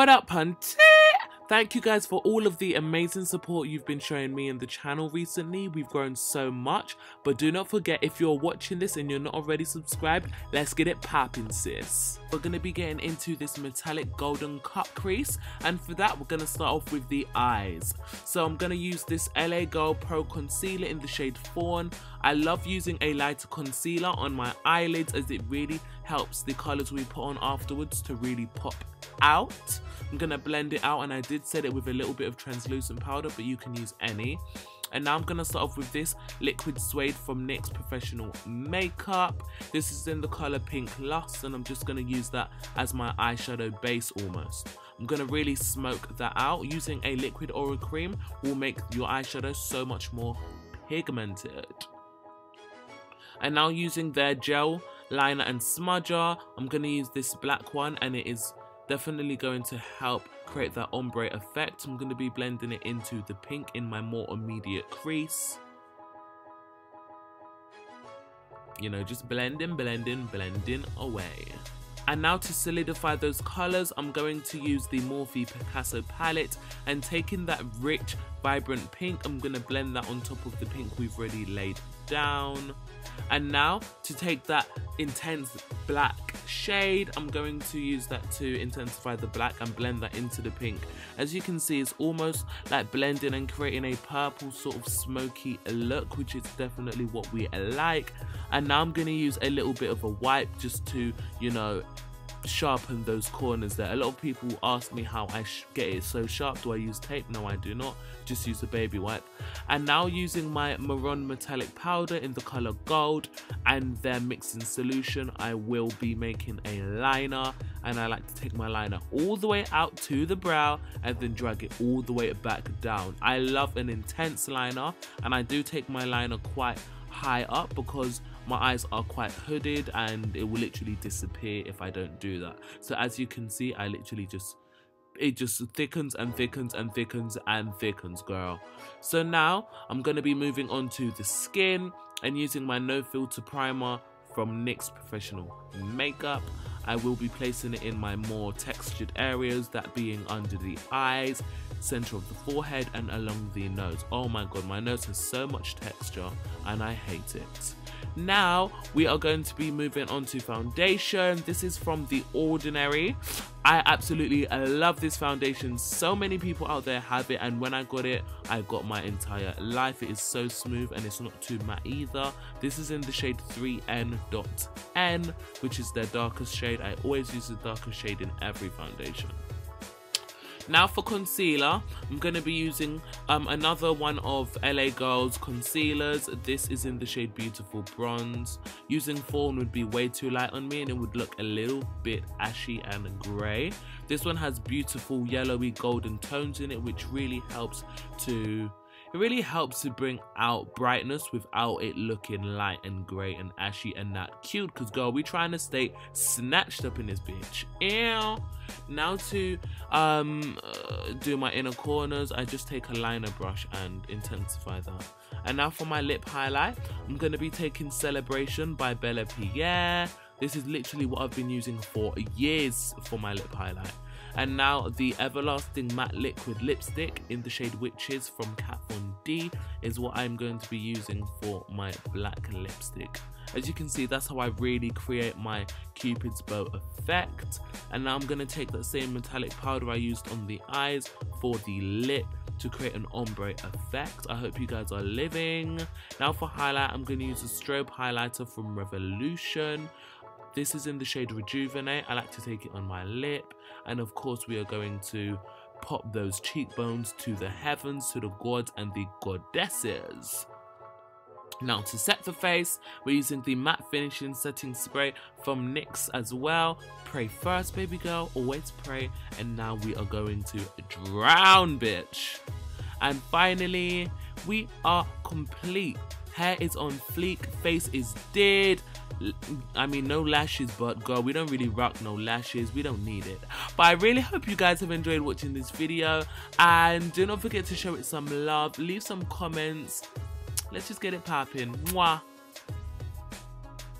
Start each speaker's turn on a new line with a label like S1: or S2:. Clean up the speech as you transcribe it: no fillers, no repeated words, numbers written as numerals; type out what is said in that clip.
S1: What up, hunty? Thank you guys for all of the amazing support you've been showing me and the channel recently. We've grown so much, but do not forget, if you're watching this and you're not already subscribed, let's get it poppin', sis. We're going to be getting into this metallic golden cut crease, and for that we're going to start off with the eyes. So I'm going to use this LA Girl Pro Concealer in the shade Fawn. I love using a lighter concealer on my eyelids as it really helps the colours we put on afterwards to really pop out. I'm going to blend it out, and I did set it with a little bit of translucent powder, but you can use any. And now I'm going to start off with this liquid suede from NYX Professional Makeup. This is in the colour Pink Lust, and I'm just going to use that as my eyeshadow base almost. I'm going to really smoke that out. Using a liquid oil cream will make your eyeshadow so much more pigmented. And now using their gel liner and smudger, I'm going to use this black one, and it is definitely going to help create that ombre effect. I'm going to be blending it into the pink in my more immediate crease. You know, just blending, blending, blending away. And now to solidify those colours, I'm going to use the Morphe Picasso palette, and taking that rich, vibrant pink, I'm going to blend that on top of the pink we've already laid down. And now to take that intense black shade, I'm going to use that to intensify the black and blend that into the pink. As you can see, it's almost like blending and creating a purple sort of smoky look, which is definitely what we like. And now I'm going to use a little bit of a wipe just to, you know, sharpen those corners there. A lot of people ask me how I get it so sharp. Do I use tape? No, I do not. Just use a baby wipe. And now using my Maron metallic powder in the color gold and their mixing solution, I will be making a liner, and I like to take my liner all the way out to the brow and then drag it all the way back down. I love an intense liner, and I do take my liner quite high up because my eyes are quite hooded and it will literally disappear if I don't do that. So as you can see, I literally it just thickens and thickens and thickens and thickens, girl. So now I'm going to be moving on to the skin and using my no filter primer from NYX Professional Makeup. I will be placing it in my more textured areas, that being under the eyes, center of the forehead and along the nose. Oh my god, my nose has so much texture and I hate it. Now we are going to be moving on to foundation. This is from The Ordinary. I absolutely love this foundation. So many people out there have it, and when I got it, I got my entire life. It is so smooth and it's not too matte either. This is in the shade 3N.N, which is their darkest shade. I always use the darkest shade in every foundation. Now for concealer, I'm going to be using another one of LA Girl's concealers. This is in the shade Beautiful Bronze. Using Fawn would be way too light on me and it would look a little bit ashy and grey. This one has beautiful yellowy golden tones in it, which really helps to bring out brightness without it looking light and grey and ashy and not cute, because girl, we trying to stay snatched up in this bitch. Ew. Now to do my inner corners, I just take a liner brush and intensify that. And now for my lip highlight, I'm going to be taking Celebration by Bella Pierre. This is literally what I've been using for years for my lip highlight. And now the Everlasting Matte Liquid Lipstick in the shade Witches from Kat Von D is what I'm going to be using for my black lipstick. As you can see, that's how I really create my Cupid's bow effect. And now I'm going to take that same metallic powder I used on the eyes for the lip to create an ombre effect. I hope you guys are living. Now for highlight, I'm going to use a strobe highlighter from Revolution. This is in the shade Rejuvenate. I like to take it on my lip. And of course, we are going to pop those cheekbones to the heavens, to the gods and the goddesses. Now to set the face, we're using the matte finishing setting spray from NYX as well. Pray first, baby girl, always pray. And now we are going to drown, bitch. And finally, we are complete. Hair is on fleek, face is dead. I mean, no lashes, but girl, we don't really rock no lashes. We don't need it. But I really hope you guys have enjoyed watching this video. And do not forget to show it some love. Leave some comments. Let's just get it popping. Mwah.